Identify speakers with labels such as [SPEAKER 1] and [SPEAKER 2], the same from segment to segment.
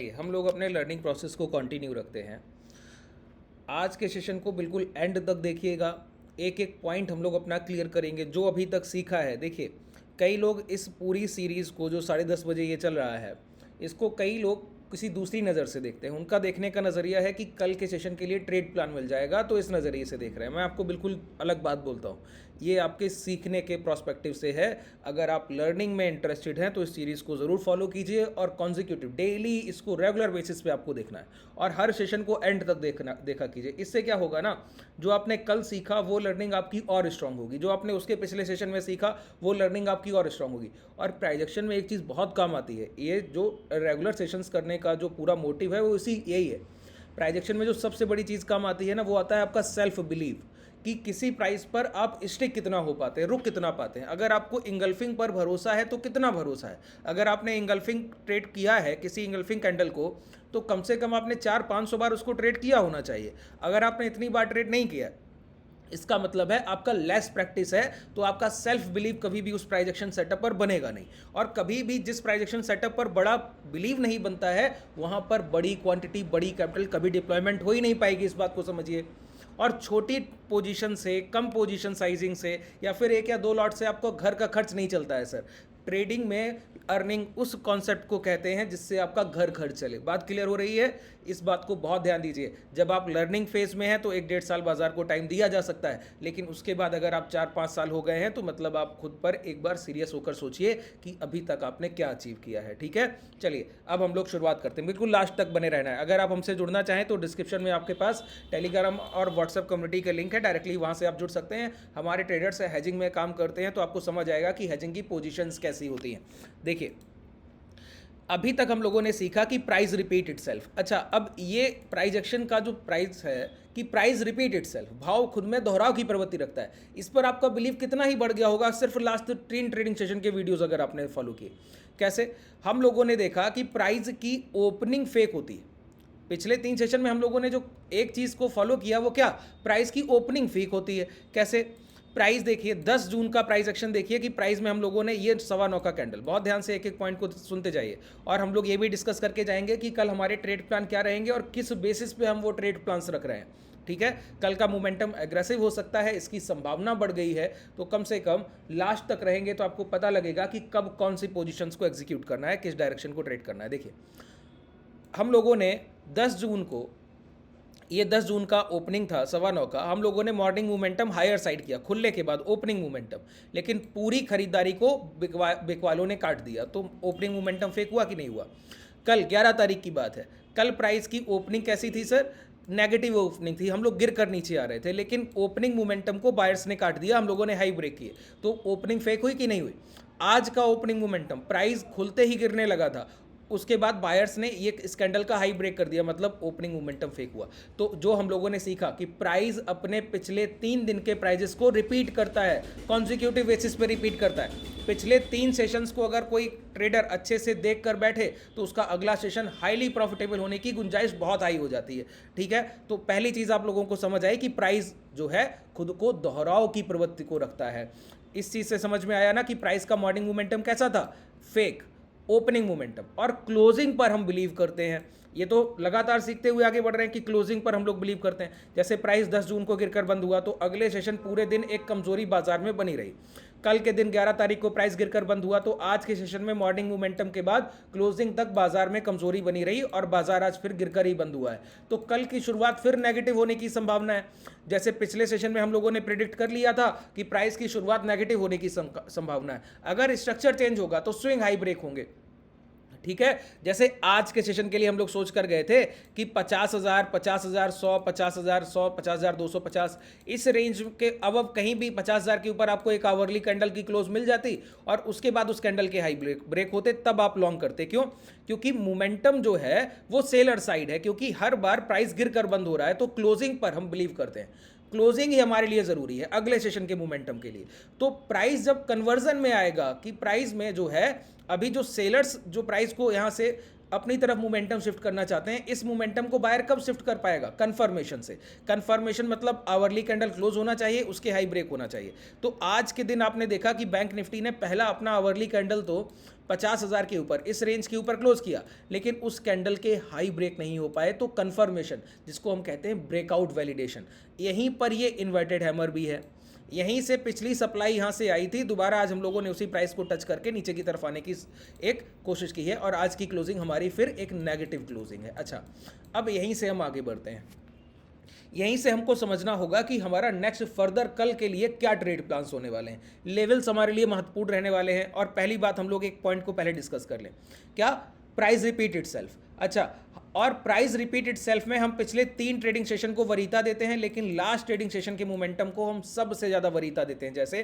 [SPEAKER 1] चलिए हम लोग अपने लर्निंग प्रोसेस को कंटिन्यू रखते हैं। आज के सेशन को बिल्कुल एंड तक देखिएगा। एक एक पॉइंट हम लोग अपना क्लियर करेंगे जो अभी तक सीखा है। देखिए, कई लोग इस पूरी सीरीज़ को जो 10:30 बजे ये चल रहा है, इसको कई लोग किसी दूसरी नज़र से देखते हैं। उनका देखने का नज़रिया है कि कल के सेशन के लिए ट्रेड प्लान मिल जाएगा, तो इस नज़रिए से देख रहे हैं। मैं आपको बिल्कुल अलग बात बोलता हूँ। ये आपके सीखने के प्रोस्पेक्टिव से है। अगर आप लर्निंग में इंटरेस्टेड हैं तो इस सीरीज़ को ज़रूर फॉलो कीजिए और कॉन्जिक्यूटिव डेली इसको रेगुलर बेसिस पे आपको देखना है और हर सेशन को एंड तक देखा कीजिए। इससे क्या होगा ना, जो आपने कल सीखा वो लर्निंग आपकी और स्ट्रांग होगी, जो आपने उसके पिछले सेशन में सीखा वो लर्निंग आपकी और स्ट्रांग होगी। और प्राइजेक्शन में एक चीज़ बहुत काम आती है, ये जो रेगुलर सेशंस करने का जो पूरा मोटिव है वो इसी यही है। प्राइजेक्शन में जो सबसे बड़ी चीज़ काम आती है ना, वो आता है आपका सेल्फ बिलीव, कि किसी प्राइस पर आप स्टिक कितना हो पाते हैं, रुक कितना पाते हैं। अगर आपको इंगल्फिंग पर भरोसा है तो कितना भरोसा है। अगर आपने इंगल्फिंग ट्रेड किया है किसी इंगल्फिंग कैंडल को, तो कम से कम आपने 400-500 बार उसको ट्रेड किया होना चाहिए। अगर आपने इतनी बार ट्रेड नहीं किया, इसका मतलब है आपका लेस प्रैक्टिस है, तो आपका सेल्फ बिलीव कभी भी उस प्राइजेक्शन सेटअप पर बनेगा नहीं। और कभी भी जिस प्राइजेक्शन सेटअप पर बड़ा बिलीव नहीं बनता है, वहाँ पर बड़ी क्वांटिटी बड़ी कैपिटल कभी डिप्लॉयमेंट हो ही नहीं पाएगी, इस बात को समझिए। और छोटी पोजीशन से, कम पोजीशन साइजिंग से या फिर एक या दो लॉट से आपको घर का खर्च नहीं चलता है सर। ट्रेडिंग में अर्निंग उस कॉन्सेप्ट को कहते हैं जिससे आपका घर खर्च चले। बात क्लियर हो रही है? इस बात को बहुत ध्यान दीजिए। जब आप लर्निंग फेज में हैं तो 1-1.5 साल बाजार को टाइम दिया जा सकता है, लेकिन उसके बाद अगर आप 4-5 साल हो गए हैं तो मतलब आप खुद पर एक बार सीरियस होकर सोचिए कि अभी तक आपने क्या अचीव किया है। ठीक है, चलिए अब हम लोग शुरुआत करते हैं। बिल्कुल लास्ट तक बने रहना है। अगर आप हमसे जुड़ना चाहें तो डिस्क्रिप्शन में आपके पास टेलीग्राम और व्हाट्सएप कम्युनिटी का लिंक है, डायरेक्टली वहाँ से आप जुड़ सकते हैं। हमारे ट्रेडर्स हैजिंग में काम करते हैं, तो आपको समझ आएगा कि हैजिंग की पोजीशंस कैसी होती हैं। देखिए, अभी तक हम लोगों ने सीखा कि प्राइस रिपीट इटसेल्फ। अच्छा, अब ये प्राइस एक्शन का जो प्राइस है कि प्राइस रिपीट इटसेल्फ, भाव खुद में दोहराव की प्रवृत्ति रखता है। इस पर आपका बिलीव कितना ही बढ़ गया होगा सिर्फ लास्ट 3 ट्रेडिंग सेशन के वीडियोस अगर आपने फॉलो किए। कैसे? हम लोगों ने देखा कि प्राइस की ओपनिंग फेक होती है। पिछले 3 सेशन में हम लोगों ने जो एक चीज़ को फॉलो किया वो क्या? प्राइस की ओपनिंग फेक होती है। कैसे? प्राइस देखिए, 10 जून का प्राइस एक्शन देखिए कि प्राइस में हम लोगों ने ये 9:15 का कैंडल, बहुत ध्यान से एक एक पॉइंट को सुनते जाइए। और हम लोग ये भी डिस्कस करके जाएंगे कि कल हमारे ट्रेड प्लान क्या रहेंगे और किस बेसिस पे हम वो ट्रेड प्लान्स रख रहे हैं। ठीक है, कल का मोमेंटम एग्रेसिव हो सकता है, इसकी संभावना बढ़ गई है, तो कम से कम लास्ट तक रहेंगे तो आपको पता लगेगा कि कब कौन सी पोजिशंस को एग्जीक्यूट करना है, किस डायरेक्शन को ट्रेड करना है। देखिए, हम लोगों ने 10 जून को, ये 10 जून का ओपनिंग था 9:15 का, हम लोगों ने मॉर्निंग मोमेंटम हायर साइड किया खुलने के बाद ओपनिंग मोमेंटम, लेकिन पूरी खरीदारी को बिकवालों ने काट दिया। तो ओपनिंग मोमेंटम फेक हुआ कि नहीं हुआ? कल 11 तारीख की बात है, कल प्राइस की ओपनिंग कैसी थी सर? नेगेटिव ओपनिंग थी, हम लोग गिर कर नीचे आ रहे थे, लेकिन ओपनिंग मोमेंटम को बायर्स ने काट दिया, हम लोगों ने हाई ब्रेक किए, तो ओपनिंग फेक हुई कि नहीं हुई? आज का ओपनिंग मोमेंटम, प्राइस खुलते ही गिरने लगा था, उसके बाद बायर्स ने ये स्कैंडल का हाई ब्रेक कर दिया, मतलब ओपनिंग मोमेंटम फेक हुआ। तो जो हम लोगों ने सीखा कि प्राइस अपने पिछले 3 दिन के प्राइजेस को रिपीट करता है, कॉन्जिक्यूटिव बेसिस पे रिपीट करता है। पिछले 3 सेशंस को अगर कोई ट्रेडर अच्छे से देख कर बैठे तो उसका अगला सेशन हाईली प्रॉफिटेबल होने की गुंजाइश बहुत हाई हो जाती है। ठीक है, तो पहली चीज़ आप लोगों को समझ आई कि प्राइस जो है खुद को दोहराव की प्रवृत्ति को रखता है। इस चीज़ से समझ में आया ना कि प्राइस का मॉर्निंग मोमेंटम कैसा था? फेक। ओपनिंग मोमेंटम और क्लोजिंग पर हम बिलीव करते हैं। ये तो लगातार सीखते हुए आगे बढ़ रहे हैं कि क्लोजिंग पर हम लोग बिलीव करते हैं। जैसे प्राइस 10 जून को गिरकर बंद हुआ तो अगले सेशन पूरे दिन एक कमजोरी बाजार में बनी रही। कल के दिन 11 तारीख को प्राइस गिरकर बंद हुआ तो आज के सेशन में मॉर्निंग मोमेंटम के बाद क्लोजिंग तक बाजार में कमजोरी बनी रही और बाजार आज फिर गिरकर ही बंद हुआ है। तो कल की शुरुआत फिर नेगेटिव होने की संभावना है। जैसे पिछले सेशन में हम लोगों ने प्रिडिक्ट कर लिया था कि प्राइस की शुरुआत नेगेटिव होने की संभावना है। अगर स्ट्रक्चर चेंज होगा तो स्विंग हाई ब्रेक होंगे। ठीक है, जैसे आज के सेशन के लिए हम लोग सोच कर गए थे कि 50,000, 50,000, 100, 50,000, 100, 50,000, 250, इस रेंज के अब कहीं भी 50,000 के ऊपर आपको एक आवरली कैंडल की क्लोज मिल जाती और उसके बाद उस कैंडल के हाई ब्रेक होते, तब आप लॉन्ग करते। क्यों? क्योंकि मोमेंटम जो है वो सेलर साइड है, क्योंकि हर बार प्राइस गिर कर बंद हो रहा है, तो क्लोजिंग पर हम बिलीव करते हैं। क्लोजिंग ही हमारे लिए ज़रूरी है अगले सेशन के मोमेंटम के लिए। तो प्राइस जब कन्वर्जन में आएगा कि प्राइस में जो है अभी जो सेलर्स जो प्राइस को यहाँ से अपनी तरफ मोमेंटम शिफ्ट करना चाहते हैं, इस मोमेंटम को बायर कब शिफ्ट कर पाएगा? कंफर्मेशन से। कंफर्मेशन मतलब आवरली कैंडल क्लोज होना चाहिए, उसके हाई ब्रेक होना चाहिए। तो आज के दिन आपने देखा कि बैंक निफ्टी ने पहला अपना आवरली कैंडल तो 50,000 के ऊपर, इस रेंज के ऊपर क्लोज किया, लेकिन उस कैंडल के हाई ब्रेक नहीं हो पाए। तो कंफर्मेशन, जिसको हम कहते हैं ब्रेकआउट वैलिडेशन, यहीं पर ये इन्वर्टेड हैमर भी है। यहीं से पिछली सप्लाई यहाँ से आई थी, दोबारा आज हम लोगों ने उसी प्राइस को टच करके नीचे की तरफ आने की एक कोशिश की है, और आज की क्लोजिंग हमारी फिर एक नेगेटिव क्लोजिंग है। अच्छा, अब यहीं से हम आगे बढ़ते हैं। यहीं से हमको समझना होगा कि हमारा नेक्स्ट फर्दर कल के लिए क्या ट्रेड प्लान्स होने वाले हैं। लेवल्स हमारे लिए महत्वपूर्ण रहने वाले हैं, और पहली बात हम लोग एक पॉइंट को पहले डिस्कस कर लें, क्या? Price repeat itself. अच्छा, और प्राइस रिपीट इटसेल्फ में हम पिछले 3 ट्रेडिंग सेशन को वरीयता देते हैं, लेकिन लास्ट ट्रेडिंग सेशन के मोमेंटम को हम सबसे ज़्यादा वरीयता देते हैं। जैसे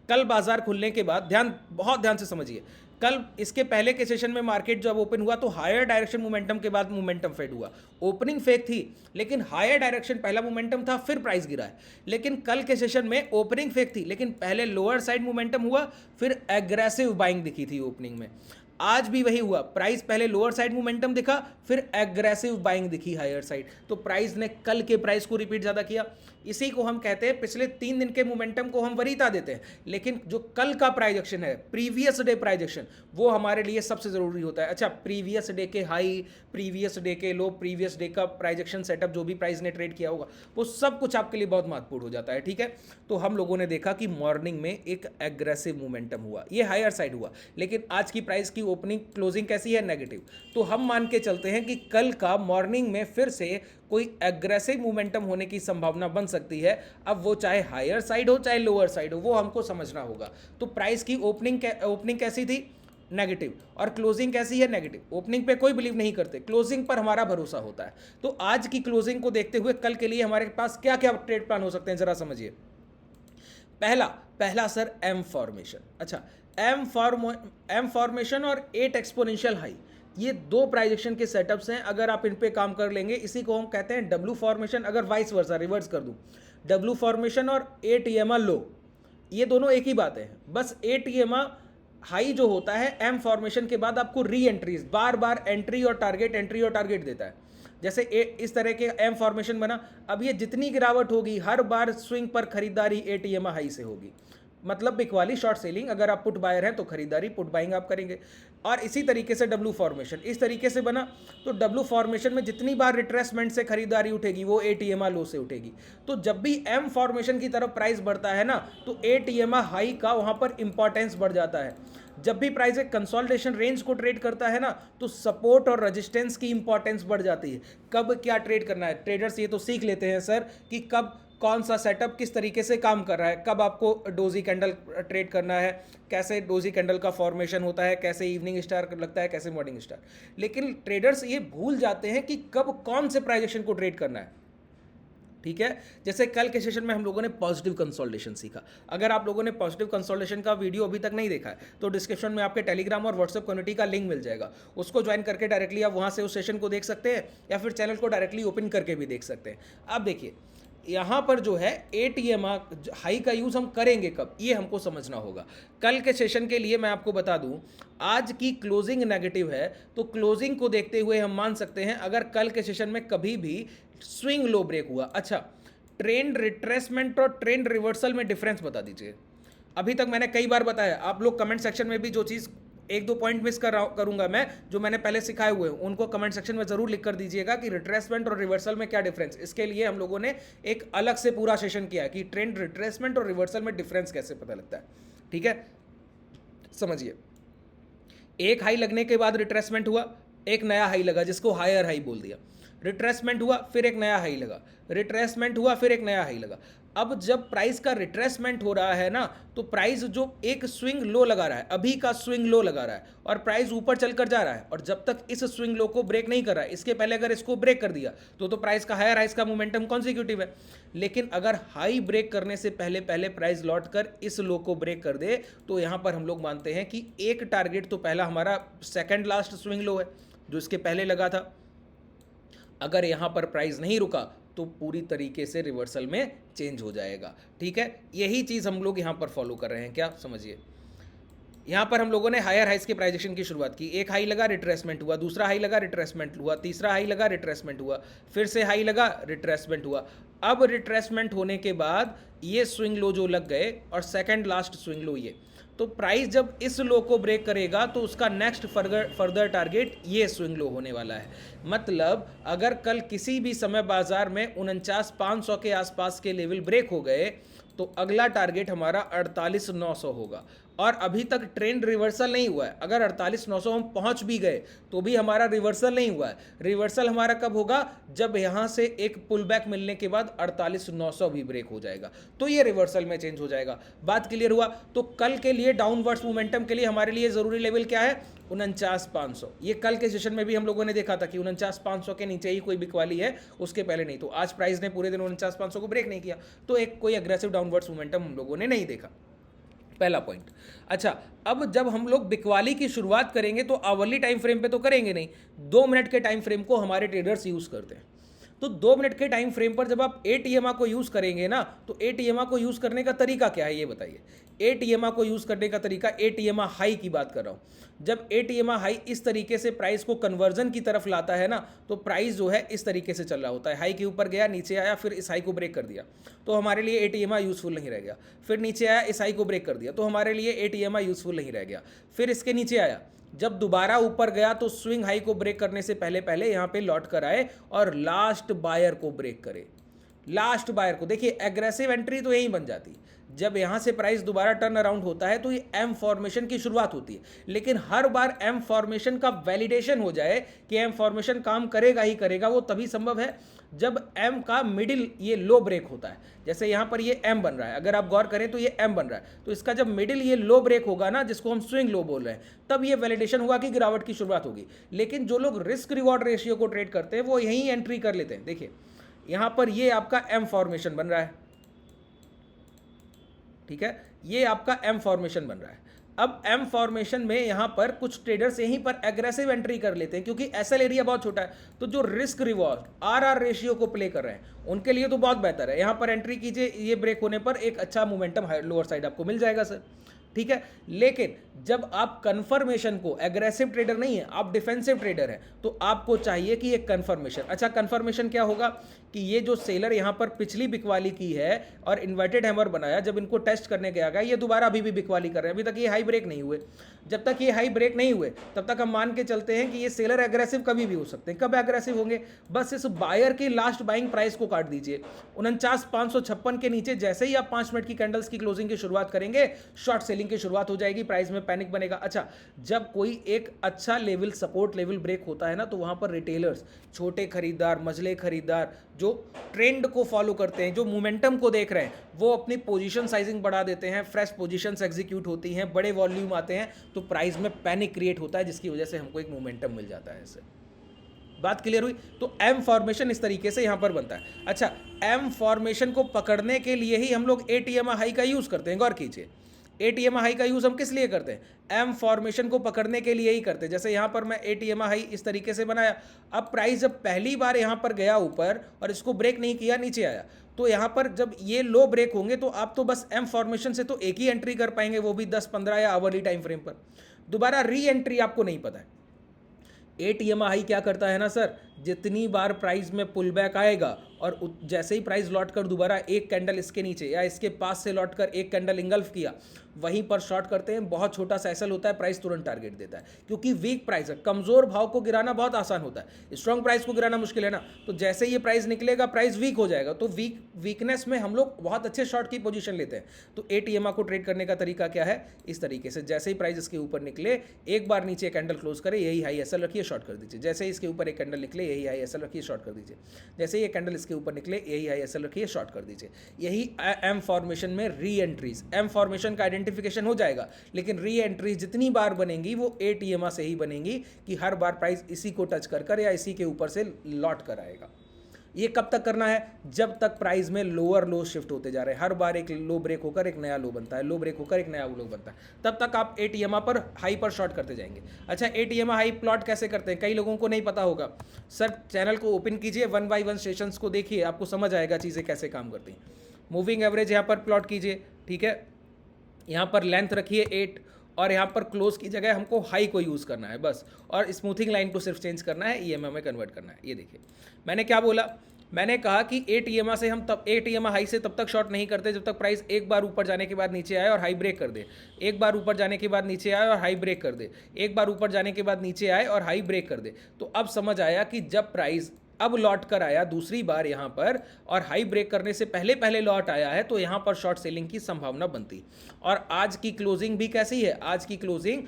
[SPEAKER 1] कल बाजार खुलने के बाद, बहुत ध्यान से समझिए, कल इसके पहले के सेशन में मार्केट जब ओपन हुआ तो हायर डायरेक्शन मोमेंटम के बाद मोमेंटम फेड हुआ। ओपनिंग फेक थी, लेकिन हायर डायरेक्शन पहला मोमेंटम था, फिर प्राइस गिरा है। लेकिन कल के सेशन में ओपनिंग फेक थी, लेकिन पहले लोअर साइड मोमेंटम हुआ, फिर एग्रेसिव बाइंग दिखी थी ओपनिंग में। आज भी वही हुआ, प्राइस पहले लोअर साइड मोमेंटम दिखा, फिर एग्रेसिव बाइंग दिखी हायर साइड। तो प्राइस ने कल के प्राइस को रिपीट ज़्यादा किया। इसी को हम कहते हैं पिछले 3 दिन के मोमेंटम को हम वरीयता देते हैं, लेकिन जो कल का प्राइस एक्शन है, प्रीवियस डे प्राइस एक्शन, वो हमारे लिए सबसे ज़रूरी होता है। अच्छा, प्रीवियस डे के हाई, प्रीवियस डे के लो, प्रीवियस डे का प्राइस एक्शन सेटअप, जो भी प्राइस ने ट्रेड किया होगा, वो सब कुछ आपके लिए बहुत महत्वपूर्ण हो जाता है। ठीक है, तो हम लोगों ने देखा कि मॉर्निंग में एक एग्रेसिव मोमेंटम हुआ, ये हायर साइड हुआ, लेकिन आज की प्राइस की ओपनिंग क्लोजिंग कैसी है? नेगेटिव। तो हम मान के चलते हैं कि कल का मॉर्निंग में फिर से कोई एग्रेसिव मोमेंटम होने की संभावना बन सकती है। अब वो चाहे हायर साइड हो चाहे लोअर साइड हो, वो हमको समझना होगा। तो प्राइस की ओपनिंग कैसी थी? नेगेटिव। और क्लोजिंग कैसी है? नेगेटिव। ओपनिंग पे कोई बिलीव नहीं करते, क्लोजिंग पर हमारा भरोसा होता है। तो आज की क्लोजिंग को देखते हुए कल के लिए हमारे पास क्या क्या ट्रेड प्लान हो सकते हैं, जरा समझिए। पहला सर, एम फॉर्मेशन। अच्छा, एम फॉर्मेशन और 8 एक्सपोनेंशियल हाई, ये 2 प्राइजेक्शन के सेटअप्स हैं। अगर आप इन पे काम कर लेंगे, इसी को हम कहते हैं डब्ल्यू फॉर्मेशन। अगर वाइस वर्सा रिवर्स कर दूं, डब्ल्यू फॉर्मेशन और 8 EMA लो, ये दोनों एक ही बात है। बस 8 EMA हाई जो होता है, एम फॉर्मेशन के बाद आपको री एंट्रीज, बार बार एंट्री और टारगेट देता है। जैसे इस तरह के एम फॉर्मेशन बना, अब ये जितनी गिरावट होगी, हर बार स्विंग पर खरीदारी 8 EMA हाई से होगी, मतलब बिकवाली शॉर्ट सेलिंग। अगर आप पुट बायर हैं तो खरीदारी, पुट बाइंग आप करेंगे। और इसी तरीके से डब्ल्यू फॉर्मेशन इस तरीके से बना, तो डब्ल्यू फॉर्मेशन में जितनी बार रिट्रेसमेंट से खरीदारी उठेगी, वो 8 EMA लो से उठेगी। तो जब भी एम फॉर्मेशन की तरफ प्राइस बढ़ता है ना, तो 8 EMA हाई का वहां पर इंपॉर्टेंस बढ़ जाता है। जब भी प्राइस एक कंसोलिडेशन रेंज को ट्रेड करता है ना, तो सपोर्ट और रेजिस्टेंस की इंपॉर्टेंस बढ़ जाती है। कब क्या ट्रेड करना है, ट्रेडर्स ये तो सीख लेते हैं सर कि कब कौन सा सेटअप किस तरीके से काम कर रहा है, कब आपको डोजी कैंडल ट्रेड करना है, कैसे डोजी कैंडल का फॉर्मेशन होता है, कैसे इवनिंग स्टार लगता है, कैसे मॉर्निंग स्टार। लेकिन ट्रेडर्स ये भूल जाते हैं कि कब कौन से प्राइस एक्शन को ट्रेड करना है। ठीक है, जैसे कल के सेशन में हम लोगों ने पॉजिटिव कंसोलिडेशन सीखा। अगर आप लोगों ने पॉजिटिव कंसोलिडेशन का वीडियो अभी तक नहीं देखा है, तो डिस्क्रिप्शन में आपके टेलीग्राम और व्हाट्सएप कम्युनिटी का लिंक मिल जाएगा, उसको ज्वाइन करके डायरेक्टली आप वहाँ से उस सेशन को देख सकते हैं, या फिर चैनल को डायरेक्टली ओपन करके भी देख सकते हैं। अब देखिए, यहाँ पर जो है 8 EMA हाई का यूज़ हम करेंगे कब, ये हमको समझना होगा। कल के सेशन के लिए मैं आपको बता दूं, आज की क्लोजिंग नेगेटिव है, तो क्लोजिंग को देखते हुए हम मान सकते हैं, अगर कल के सेशन में कभी भी स्विंग लो ब्रेक हुआ। अच्छा, ट्रेंड रिट्रेसमेंट और ट्रेंड रिवर्सल में डिफरेंस बता दीजिए। अभी तक मैंने कई बार बताया, आप लोग कमेंट सेक्शन में भी जो चीज़ 1-2 पॉइंट मिस करूंगा मैं, जो मैंने पहले सिखाए हुए हैं, उनको कमेंट सेक्शन में जरूर लिख कर दीजिएगा कि रिट्रेसमेंट और रिवर्सल में क्या डिफरेंस। इसके लिए हम लोगों ने एक अलग से पूरा सेशन किया है कि ट्रेंड रिट्रेसमेंट और रिवर्सल में डिफरेंस कैसे पता लगता है। ठीक है, समझिए, एक हाई लगने के बाद रिट्रेसमेंट हुआ, एक नया हाई लगा, जिसको हायर हाई बोल दिया। रिट्रेसमेंट हुआ, फिर एक नया हाई लगा, रिट्रेसमेंट हुआ, फिर एक नया हाई लगा। अब जब प्राइस का रिट्रेसमेंट हो रहा है ना, तो प्राइस जो एक स्विंग लो लगा रहा है, अभी का स्विंग लो लगा रहा है, और प्राइस ऊपर चलकर जा रहा है, और जब तक इस स्विंग लो को ब्रेक नहीं कर रहा है, इसके पहले अगर इसको ब्रेक कर दिया तो प्राइस का हायर हाइस का मोमेंटम कॉन्सिक्यूटिव है। लेकिन अगर हाई ब्रेक करने से पहले प्राइस लौट कर इस लो को ब्रेक कर दे, तो यहां पर हम लोग मानते हैं कि एक टारगेट तो पहला हमारा सेकेंड लास्ट स्विंग लो है जो इसके पहले लगा था। अगर यहां पर प्राइस नहीं रुका तो पूरी तरीके से रिवर्सल में चेंज हो जाएगा। ठीक है, यही चीज़ हम लोग यहाँ पर फॉलो कर रहे हैं, क्या समझिए। यहाँ पर हम लोगों ने हायर हाइस के प्राइजेशन की शुरुआत की, एक हाई लगा रिट्रेसमेंट हुआ, दूसरा हाई लगा रिट्रेसमेंट हुआ, तीसरा हाई लगा रिट्रेसमेंट हुआ, फिर से हाई लगा रिट्रेसमेंट हुआ। अब रिट्रेसमेंट होने के बाद ये स्विंग लो जो लग गए और सेकंड लास्ट स्विंग लो ये, तो प्राइस जब इस लो को ब्रेक करेगा तो उसका नेक्स्ट फर्दर टारगेट ये स्विंग लो होने वाला है। मतलब अगर कल किसी भी समय बाजार में 49,500 के आसपास के लेवल ब्रेक हो गए तो अगला टारगेट हमारा 48,900 होगा। और अभी तक ट्रेंड रिवर्सल नहीं हुआ है, अगर 48,900 हम पहुंच भी गए तो भी हमारा रिवर्सल नहीं हुआ है। रिवर्सल हमारा कब होगा? जब यहां से एक पुल बैक मिलने के बाद 48,900 भी ब्रेक हो जाएगा, तो ये रिवर्सल में चेंज हो जाएगा। बात क्लियर हुआ? तो कल के लिए डाउनवर्ड्स मोमेंटम के लिए हमारे लिए जरूरी लेवल क्या है? 49,500। ये कल के सेशन में भी हम लोगों ने देखा था कि 49,500 के नीचे ही कोई बिकवाली है, उसके पहले नहीं। तो आज प्राइस ने पूरे दिन 49,500 को ब्रेक नहीं किया, तो एक कोई अग्रेसिव डाउनवर्ड्स मोमेंटम हम लोगों ने नहीं देखा। पहला पॉइंट। अच्छा, अब जब हम लोग बिकवाली की शुरुआत करेंगे तो आवरली टाइम फ्रेम पे तो करेंगे नहीं, 2 मिनट के टाइम फ्रेम को हमारे ट्रेडर्स यूज करते हैं। तो 2 मिनट के टाइम फ्रेम पर जब आप एटीएमआ को यूज करेंगे ना, तो एटीएमआ को यूज करने का तरीका क्या है ये बताइए। एटीएमआ को यूज करने का तरीका, एटीएमआ हाई की बात कर रहा हूं। जब एटीएमआ हाई इस तरीके से प्राइस को कन्वर्जन की तरफ लाता है ना, तो प्राइस जो है इस तरीके से चल रहा होता है, हाई के ऊपर गया, नीचे आया, फिर इस हाई को ब्रेक कर दिया, तो हमारे लिए एटीएमआ यूजफुल नहीं रह गया। फिर नीचे आया, इस हाई को ब्रेक कर दिया, तो हमारे लिए एटीएमआ यूजफुल नहीं रह गया। फिर इसके नीचे आया, जब दोबारा ऊपर गया तो स्विंग हाई को ब्रेक करने से पहले पहले यहां पे लौट कर आए और लास्ट बायर को ब्रेक करे। लास्ट बायर को देखिए, एग्रेसिव एंट्री तो यही बन जाती है। जब यहां से प्राइस दोबारा टर्न अराउंड होता है तो ये एम फॉर्मेशन की शुरुआत होती है, लेकिन हर बार एम फॉर्मेशन का वैलिडेशन हो जाए कि एम फॉर्मेशन काम करेगा ही करेगा, वो तभी संभव है जब एम का मिडिल ये लो ब्रेक होता है। जैसे यहां पर ये एम बन रहा है, अगर आप गौर करें तो ये एम बन रहा है, तो इसका जब मिडिल ये लो ब्रेक होगा ना, जिसको हम स्विंग लो बोल रहे हैं, तब ये वैलिडेशन हुआ कि गिरावट की शुरुआत होगी। लेकिन जो लोग रिस्क रिवॉर्ड रेशियो को ट्रेड करते हैं वो यहीं एंट्री कर लेते हैं। देखिए यहां पर ये आपका एम फॉर्मेशन बन रहा है, ठीक है, ये आपका एम फॉर्मेशन बन रहा है। अब एम फॉर्मेशन में यहां पर कुछ ट्रेडर्स यहीं पर एग्रेसिव एंट्री कर लेते हैं, क्योंकि एसएल एरिया बहुत छोटा है, तो जो रिस्क रिवॉर्ड आरआर रेशियो को प्ले कर रहे हैं उनके लिए तो बहुत बेहतर है। यहां पर एंट्री कीजिए, ये ब्रेक होने पर एक अच्छा मोमेंटम लोअर साइड आपको मिल जाएगा सर, ठीक है। लेकिन जब आप कंफर्मेशन को, एग्रेसिव ट्रेडर नहीं है, आप डिफेंसिव ट्रेडर हैं, तो आपको चाहिए कि एक कंफर्मेशन। अच्छा, कंफर्मेशन क्या होगा कि ये जो सेलर यहां पर पिछली बिकवाली की है और इन्वर्टेड हैमर बनाया, जब इनको टेस्ट करने गया ये दोबारा अभी भी बिकवाली कर रहे हैं, अभी तक ये हाई ब्रेक नहीं हुए। जब तक ये हाई ब्रेक नहीं हुए तब तक हम मान के चलते हैं कि ये सेलर एग्रेसिव कभी भी हो सकते हैं। कब एग्रेसिव होंगे? बस इस बायर की लास्ट बाइंग प्राइस को काट दीजिए, 49,556 के नीचे जैसे ही आप 5 मिनट की कैंडल्स की क्लोजिंग की शुरुआत करेंगे, शॉर्ट सेलिंग की शुरुआत हो जाएगी, प्राइस में पैनिक बनेगा। अच्छा, जब कोई एक अच्छा लेवल, सपोर्ट लेवल ब्रेक होता है ना, तो वहां पर रिटेलर्स, छोटे खरीदार, मझले खरीदार, जो ट्रेंड को फॉलो करते हैं, जो मोमेंटम को देख रहे हैं, वो अपनी पोजीशन साइजिंग बढ़ा देते हैं, फ्रेश पोजीशंस एग्जीक्यूट होती हैं, बड़े वॉल्यूम आते हैं, तो प्राइस में पैनिक क्रिएट होता है, जिसकी वजह से हमको एक मोमेंटम मिल जाता है। इससे बात क्लियर हुई? तो एम फॉर्मेशन इस तरीके से यहां पर बनता है। अच्छा, एम फॉर्मेशन को पकड़ने के लिए ही हम लोग एटीएम हाई का यूज करते हैं। गौर कीजिए, एटीएम हाई का यूज हम किस लिए करते हैं? एम फॉर्मेशन को पकड़ने के लिए ही करते हैं। जैसे यहां पर मैं एटीएम हाई इस तरीके से बनाया, अब प्राइस जब पहली बार यहां पर गया ऊपर और इसको ब्रेक नहीं किया, नीचे आया, तो यहां पर जब ये लो ब्रेक होंगे तो आप तो बस एम फॉर्मेशन से तो एक ही एंट्री कर पाएंगे, वो भी 10, 15 या आवरली टाइम फ्रेम पर। दोबारा री एंट्री आपको नहीं पता है। एटीएम हाई क्या करता है ना सर, जितनी बार प्राइस में पुल बैक आएगा और जैसे ही प्राइस लौट कर दोबारा एक कैंडल इसके नीचे या इसके पास से लौट कर एक कैंडल इंगल्फ किया, वहीं पर शॉर्ट करते हैं। बहुत छोटा सा एसएल होता है, प्राइस तुरंत टारगेट देता है, क्योंकि वीक प्राइस है। कमजोर भाव को गिराना बहुत आसान होता है, स्ट्रॉन्ग प्राइस को गिराना मुश्किल है ना। तो जैसे ये प्राइस निकलेगा, प्राइस वीक हो जाएगा, तो वीकनेस में हम लोग बहुत अच्छे शॉर्ट की पोजीशन लेते हैं। तो एटीएमआ को ट्रेड करने का तरीका क्या है? इस तरीके से, जैसे ही प्राइस इसके ऊपर निकले, एक बार नीचे कैंडल क्लोज करे, यही हाई एसएल रखिए, शॉर्ट कर दीजिए। जैसे ही इसके ऊपर एक कैंडल निकले, यही हाई एसएल रखिए, शॉर्ट कर दीजिए। जैसे ही ये कैंडल इसके ऊपर निकले, यही हाई एसएल रखिए, शॉर्ट कर दीजिए। यही एम फॉर्मेशन में री एंट्रीज, एम फॉर्मेशन का आइडेंटिफिकेशन हो जाएगा, लेकिन री एंट्रीज जितनी बार बनेंगी वो एटीएमआ से ही बनेंगी कि हर बार प्राइस इसी को टच कर या इसी के ऊपर से लौट कर आएगा। ये कब तक करना है? जब तक प्राइस में लोअर लो शिफ्ट होते जा रहे हैं। हर बार एक लो ब्रेक होकर एक नया लो बनता है, लो ब्रेक होकर एक नया लो बनता है, तब तक आप एटीएमआ पर हाई पर शॉर्ट करते जाएंगे। अच्छा, एटीएमआ हाई प्लॉट कैसे करते हैं? कई लोगों को नहीं पता होगा। सर चैनल को ओपन कीजिए, 1 बाय 1 सेशंस को देखिए, आपको समझ आएगा चीज़ें कैसे काम करती हैं। मूविंग एवरेज यहाँ पर प्लॉट कीजिए, ठीक है। यहाँ पर लेंथ रखिए 8 और यहाँ पर क्लोज की जगह हमको हाई को यूज़ करना है बस, और स्मूथिंग लाइन को सिर्फ चेंज करना है, ईएमए में कन्वर्ट करना है। ये देखिए मैंने क्या बोला, मैंने कहा कि 8 ईएमए से हम तब 8 ईएमए हाई से तब तक शॉर्ट नहीं करते जब तक प्राइस एक बार ऊपर जाने के बाद नीचे आए और हाई ब्रेक कर दे, एक बार ऊपर जाने के बाद नीचे आए और हाई ब्रेक कर दे, एक बार ऊपर जाने के बाद नीचे आए और हाई ब्रेक कर दे। तो अब समझ आया कि जब प्राइस अब लौट कर आया दूसरी बार यहाँ पर और हाई ब्रेक करने से पहले पहले लौट आया है, तो यहाँ पर शॉर्ट सेलिंग की संभावना बनती। और आज की क्लोजिंग भी कैसी है, आज की क्लोजिंग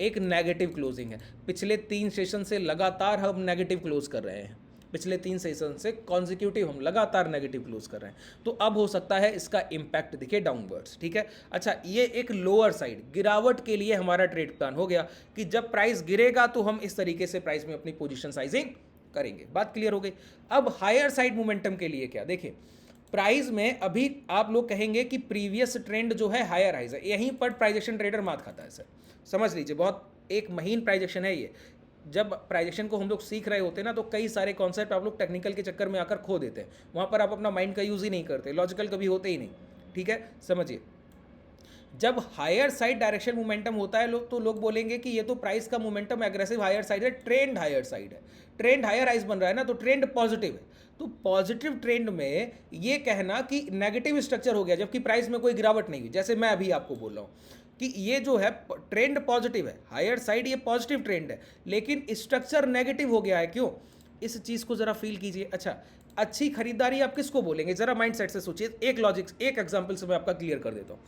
[SPEAKER 1] एक नेगेटिव क्लोजिंग है। पिछले 3 सेशन से लगातार हम नेगेटिव क्लोज कर रहे हैं, पिछले 3 सेशन से कॉन्जिक्यूटिव हम लगातार नेगेटिव क्लोज कर रहे हैं। तो अब हो सकता है इसका इम्पैक्ट दिखे डाउनवर्ड्स, ठीक है। अच्छा, ये एक लोअर साइड गिरावट के लिए हमारा ट्रेड प्लान हो गया कि जब प्राइस गिरेगा तो हम इस तरीके से प्राइस में अपनी पोजीशन साइजिंग करेंगे। बात क्लियर हो गई। अब हायर साइड मोमेंटम के लिए क्या, देखिए प्राइस में अभी आप लोग कहेंगे कि प्रीवियस ट्रेंड जो है हायर हाइज है, यहीं पर प्राइजेक्शन ट्रेडर मात खाता है सर, समझ लीजिए। बहुत एक महीन प्राइजेक्शन है ये। जब प्राइजेक्शन को हम लोग सीख रहे होते हैं ना, तो कई सारे कॉन्सेप्ट आप लोग टेक्निकल के चक्कर में आकर खो देते हैं, वहाँ पर आप अपना माइंड का यूज़ ही नहीं करते, लॉजिकल कभी होते ही नहीं, ठीक है। समझिए, जब हायर साइड डायरेक्शन मोमेंटम होता है लोग, तो लोग बोलेंगे कि ये तो प्राइस का मोमेंटम एग्रेसिव हायर साइड है, ट्रेंड हायर साइड है, ट्रेंड हायर राइज बन रहा है ना, तो ट्रेंड पॉजिटिव है। तो पॉजिटिव ट्रेंड में ये कहना कि नेगेटिव स्ट्रक्चर हो गया जबकि प्राइस में कोई गिरावट नहीं हुई, जैसे मैं अभी आपको बोल रहा हूँ कि ये जो है ट्रेंड पॉजिटिव है, हायर साइड ये पॉजिटिव ट्रेंड है, लेकिन स्ट्रक्चर नेगेटिव हो गया है। क्यों, इस चीज़ को ज़रा फील कीजिए। अच्छा, अच्छी खरीदारी आप किसको बोलेंगे, ज़रा माइंड सेट से सोचिए। एक लॉजिक, एक एग्जाम्पल से मैं आपका क्लियर कर देता हूँ।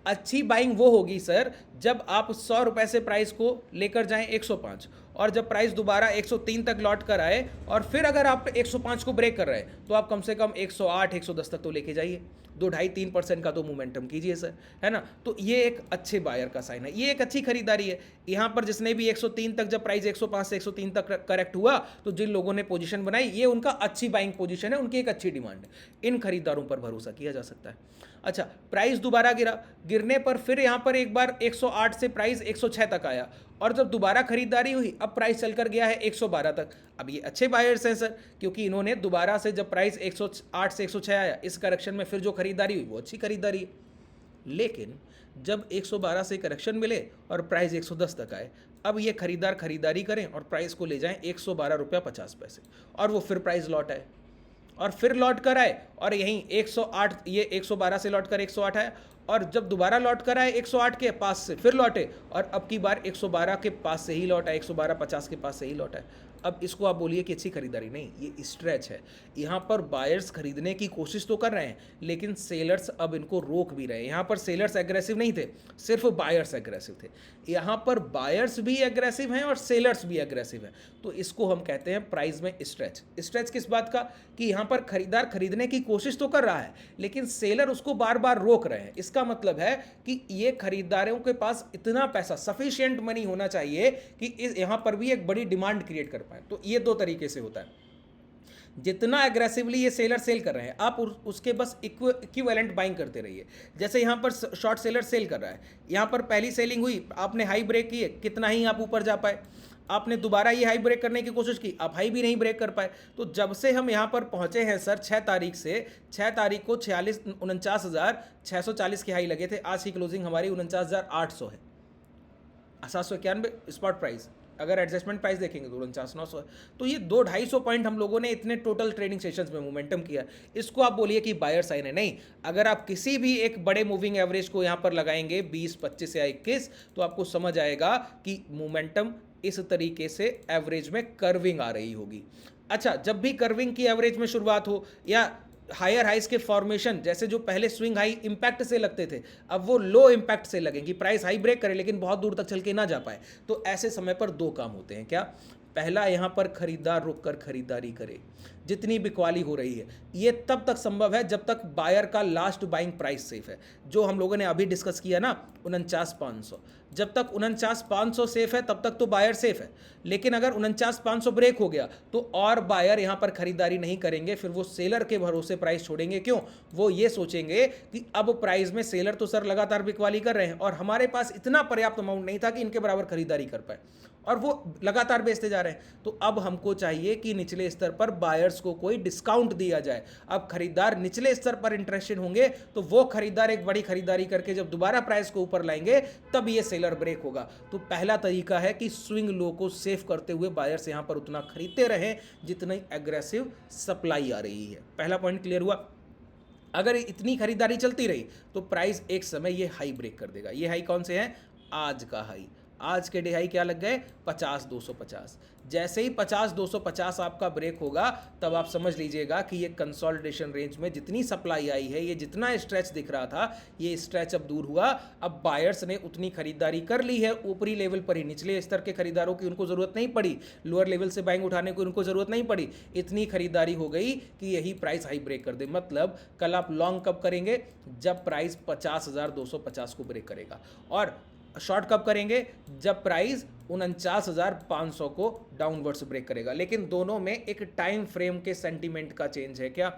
[SPEAKER 1] अच्छी बाइंग वो होगी सर जब आप 100 रुपये से प्राइस को लेकर जाएं 105, और जब प्राइस दोबारा 103 तक लौट कर आए, और फिर अगर आप 105 को ब्रेक कर रहे हैं तो आप कम से कम 108 110 तक तो लेके जाइए, 2-2.5-3% का तो मोमेंटम कीजिए सर, है ना। तो ये एक अच्छे बायर का साइन है, ये एक अच्छी खरीदारी है। यहाँ पर जिसने भी 103 तक, जब प्राइस 105 से 103 तक करेक्ट हुआ, तो जिन लोगों ने पोजीशन बनाई, ये उनका अच्छी बाइंग पोजीशन है, उनकी एक अच्छी डिमांड है, इन खरीदारों पर भरोसा किया जा सकता है। अच्छा, प्राइस दोबारा गिरा, गिरने पर फिर यहाँ पर एक बार 108 से प्राइस 106 तक आया, और जब दोबारा खरीदारी हुई अब प्राइस चलकर गया है 112 तक। अब ये अच्छे बायर्स हैं सर, क्योंकि इन्होंने दोबारा से जब प्राइस 108 से 106 आया, इस करेक्शन में फिर जो खरीदारी हुई वो अच्छी खरीदारी है। लेकिन जब 112 से करेक्शन मिले और प्राइस 110 तक आए, अब ये खरीदार खरीदारी करें और प्राइस को ले जाएं 112 रुपया 50 पैसे, और वो फिर प्राइस लौट आए और फिर लौट कर आए, और यहीं 108, ये 112 से लौट कर 108 आया, और जब दोबारा लौट कर आए 108 के पास से फिर लौटे, और अब की बार 112 के पास से ही लौटा, 112.50 के पास से ही लौटा है। अब इसको आप बोलिए कि अच्छी खरीदारी नहीं, ये स्ट्रेच है। यहाँ पर बायर्स खरीदने की कोशिश तो कर रहे हैं, लेकिन सेलर्स अब इनको रोक भी रहे हैं। यहाँ पर सेलर्स एग्रेसिव नहीं थे, सिर्फ बायर्स एग्रेसिव थे। यहाँ पर बायर्स भी एग्रेसिव हैं और सेलर्स भी एग्रेसिव हैं, तो इसको हम कहते हैं प्राइस में स्ट्रेच। स्ट्रेच किस बात का, कि यहाँ पर खरीदार खरीदने की कोशिश तो कर रहा है, लेकिन सेलर उसको बार बार रोक रहे हैं। इसका मतलब है कि ये खरीदारों के पास इतना पैसा, सफिशिएंट मनी होना चाहिए कि यहाँ पर भी एक बड़ी डिमांड क्रिएट कर पाए। तो ये 2 तरीके से होता है। जितना एग्रेसिवली ये सेलर सेल कर रहे हैं, आप उसके बस इक्विवेलेंट बाइंग करते रहिए। जैसे यहाँ पर शॉर्ट सेलर सेल कर रहा है, यहाँ पर पहली सेलिंग हुई, आपने हाई ब्रेक किए, कितना ही आप ऊपर जा पाए, आपने दोबारा ये हाई ब्रेक करने की कोशिश की, आप हाई भी नहीं ब्रेक कर पाए। तो जब से हम यहाँ पर पहुँचे हैं सर 6 तारीख से, 6 तारीख को 49,640 के हाई लगे थे, आज की क्लोजिंग हमारी 49,800 है, 791 स्पॉट प्राइस। अगर एडजस्टमेंट प्राइस देखेंगे तो 49,900 है। तो ये 200-250 पॉइंट हम लोगों ने इतने टोटल ट्रेडिंग सेशंस में मोमेंटम किया। इसको आप बोलिए कि बायर साइन है, नहीं। अगर आप किसी भी एक बड़े मूविंग एवरेज को यहाँ पर लगाएंगे 20, 25 या 21, तो आपको समझ आएगा कि मोमेंटम इस तरीके से एवरेज में कर्विंग आ रही होगी। अच्छा, जब भी कर्विंग की एवरेज में शुरुआत हो, या हायर हाइज के फॉर्मेशन, जैसे जो पहले स्विंग हाई इंपैक्ट से लगते थे, अब वो लो इंपैक्ट से लगेंगी, प्राइस हाई ब्रेक करे लेकिन बहुत दूर तक चल के ना जा पाए। तो ऐसे समय पर 2 काम होते हैं। क्या, पहला, यहाँ पर खरीदार रुककर खरीदारी करे, जितनी बिकवाली हो रही है। ये तब तक संभव है जब तक बायर का लास्ट बाइंग प्राइस सेफ है, जो हम लोगों ने अभी डिस्कस किया ना 49,500। जब तक 49,500 सेफ है तब तक तो बायर सेफ है, लेकिन अगर 49,500 ब्रेक हो गया तो और बायर यहाँ पर खरीदारी नहीं करेंगे, फिर वो सेलर के भरोसे प्राइस छोड़ेंगे। क्यों, वो ये सोचेंगे कि अब प्राइस में सेलर तो सर लगातार बिकवाली कर रहे हैं और हमारे पास इतना पर्याप्त अमाउंट नहीं था कि इनके बराबर खरीदारी कर पाए। और वो लगातार बेचते जा रहे हैं। तो अब हमको चाहिए कि निचले स्तर पर बायर्स को कोई डिस्काउंट दिया जाए। अब खरीदार निचले स्तर पर इंटरेस्टेड होंगे तो वो खरीदार एक बड़ी खरीदारी करके जब दोबारा प्राइस को ऊपर लाएंगे तब ये सेलर ब्रेक होगा। तो पहला तरीका है कि स्विंग लो को सेफ करते हुए बायर्स यहां पर उतना खरीदते रहें जितनी एग्रेसिव सप्लाई आ रही है। पहला पॉइंट क्लियर हुआ। अगर इतनी खरीदारी चलती रही तो प्राइस एक समय ये हाई ब्रेक कर देगा। ये हाई कौन से हैं? आज का हाई। आज के डे हाई क्या लग गए? 50,250। जैसे ही 50,250 आपका ब्रेक होगा तब आप समझ लीजिएगा कि ये कंसोलिडेशन रेंज में जितनी सप्लाई आई है, ये जितना स्ट्रेच दिख रहा था, ये स्ट्रेच अब दूर हुआ। अब बायर्स ने उतनी खरीदारी कर ली है ऊपरी लेवल पर ही। निचले स्तर के खरीदारों की उनको ज़रूरत नहीं पड़ी, लोअर लेवल से बाइंग उठाने की उनको ज़रूरत नहीं पड़ी। इतनी खरीदारी हो गई कि यही प्राइस हाई ब्रेक कर दे। मतलब कल आप लॉन्ग कब करेंगे? जब प्राइस 50,250 को ब्रेक करेगा। और शॉर्ट कब करेंगे? जब प्राइस 49,500 को डाउनवर्ड्स ब्रेक करेगा। लेकिन दोनों में एक टाइम फ्रेम के सेंटीमेंट का चेंज है। क्या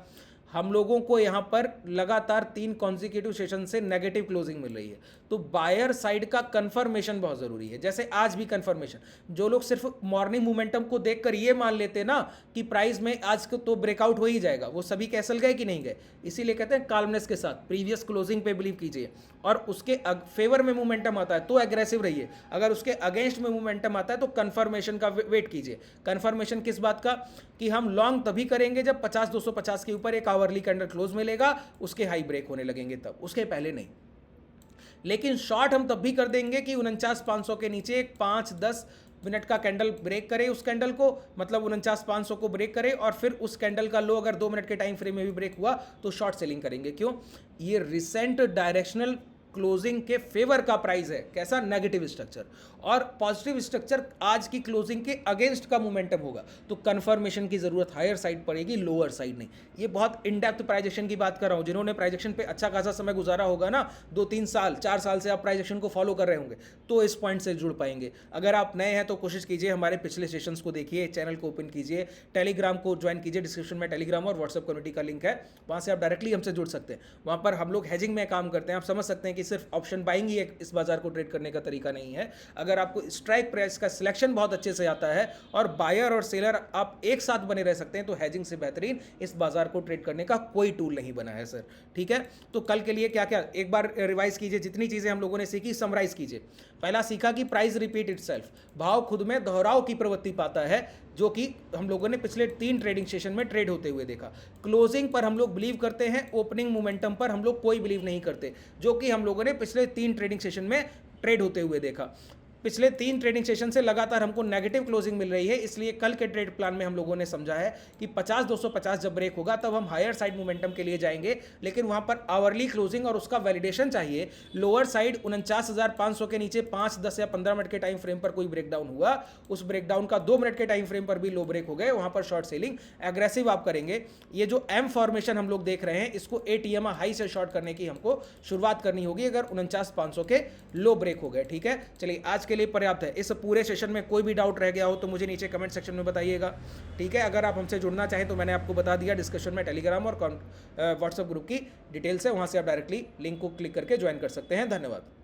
[SPEAKER 1] हम लोगों को यहाँ पर लगातार 3 कॉन्जिक्यूटिव सेशन से नेगेटिव क्लोजिंग मिल रही है, तो बायर साइड का कंफर्मेशन बहुत ज़रूरी है। जैसे आज भी कंफर्मेशन, जो लोग सिर्फ मॉर्निंग मोमेंटम को देखकर ये मान लेते ना कि प्राइस में आज को तो ब्रेकआउट हो ही जाएगा, वो सभी कैसल गए कि नहीं गए। इसीलिए कहते हैं काल्मनेस के साथ प्रीवियस क्लोजिंग पे बिलीव कीजिए, और उसके फेवर में मोमेंटम आता है तो एग्रेसिव रहिए। अगर उसके अगेंस्ट में मोमेंटम आता है तो कंफर्मेशन का वेट कीजिए। कंफर्मेशन किस बात का? कि हम लॉन्ग तभी करेंगे जब 50,250 के ऊपर एक आवरली कैंडल क्लोज मिलेगा, उसके हाई ब्रेक होने लगेंगे तब, उसके पहले नहीं। लेकिन शॉर्ट हम तब भी कर देंगे कि 49,500 के नीचे एक 5-10 मिनट का कैंडल ब्रेक करे, उस कैंडल को मतलब 49,500 को ब्रेक करे, और फिर उस कैंडल का लो अगर 2 मिनट के टाइम फ्रेम में भी ब्रेक हुआ तो शॉर्ट सेलिंग करेंगे। क्यों? ये रिसेंट डायरेक्शनल क्लोजिंग के फेवर का प्राइस है। कैसा? Negative structure. और पॉजिटिव स्ट्रक्चर आज की क्लोजिंग के अगेंस्ट का मोमेंटम होगा, तो कंफर्मेशन की जरूरत हायर साइड पड़ेगी, लोअर साइड नहीं। ये बहुत इन डेप्थ प्राइजेक्शन की बात कर रहा हूँ। जिन्होंने प्राइजेक्शन पे अच्छा खासा समय गुजारा होगा ना, 2-3 साल 4 साल से आप प्राइजेक्शन को फॉलो कर रहे होंगे, तो इस पॉइंट से जुड़ पाएंगे। अगर आप नए हैं तो कोशिश कीजिए हमारे पिछले सेशंस को देखिए, चैनल को ओपन कीजिए, टेलीग्राम को ज्वाइन कीजिए। डिस्क्रिप्शन में टेलीग्राम और व्हाट्सएप कम्युनिटी का लिंक है, वहाँ से आप डायरेक्टली हमसे जुड़ सकते हैं। वहाँ पर हम लोग हेजिंग में काम करते हैं। आप समझ सकते हैं कि सिर्फ ऑप्शन बाइंग ही इस बाजार को ट्रेड करने का तरीका नहीं है। अगर आपको स्ट्राइक प्राइस का सिलेक्शन बहुत अच्छे से आता है और बायर और सेलर आप एक साथ बने रह सकते हैं, तो हेजिंग से बेहतरीन इस बाजार को ट्रेड करने का कोई टूल नहीं बना है सर। ठीक है, तो कल के लिए क्या क्या एक बार रिवाइज कीजिए, जितनी चीजें हम लोगों ने सीखी समराइज कीजिए। पहला सीखा कि प्राइस रिपीट इटसेल्फ, भाव खुद में दोहराव की प्रवृत्ति पाता है, जो कि हम लोगों ने पिछले 3 ट्रेडिंग सेशन में ट्रेड होते हुए देखा। क्लोजिंग पर हम लोग बिलीव करते हैं, ओपनिंग मोमेंटम पर हम लोग कोई बिलीव नहीं करते, जो कि हम लोगों ने पिछले 3 ट्रेडिंग सेशन में ट्रेड होते हुए देखा। पिछले 3 ट्रेडिंग सेशन से लगातार हमको नेगेटिव क्लोजिंग मिल रही है, इसलिए कल के ट्रेड प्लान में हम लोगों ने समझा है कि 50,250 जब ब्रेक होगा तब हम हायर साइड मोमेंटम के लिए जाएंगे, लेकिन वहां पर आवरली क्लोजिंग और उसका वैलिडेशन चाहिए। लोअर साइड 49,500 के नीचे 5, 10 या 15 मिनट के टाइम फ्रेम पर कोई ब्रेकडाउन हुआ, उस ब्रेकडाउन का 2 मिनट के टाइम फ्रेम पर भी लो ब्रेक हो गए, वहां पर शॉर्ट सेलिंग एग्रेसिव आप करेंगे। ये जो एम फॉर्मेशन हम लोग देख रहे हैं, इसको एटीएम हाई से शॉर्ट करने की हमको शुरुआत करनी होगी अगर 49,500 के लो ब्रेक हो गए। ठीक है, चलिए आज के लिए पर्याप्त है। इस पूरे सेशन में कोई भी डाउट रह गया हो तो मुझे नीचे कमेंट सेक्शन में बताइएगा। ठीक है, अगर आप हमसे जुड़ना चाहें तो मैंने आपको बता दिया, डिस्कशन में टेलीग्राम और व्हाट्सएप ग्रुप की डिटेल्स है, वहां से आप डायरेक्टली लिंक को क्लिक करके ज्वाइन कर सकते हैं। धन्यवाद।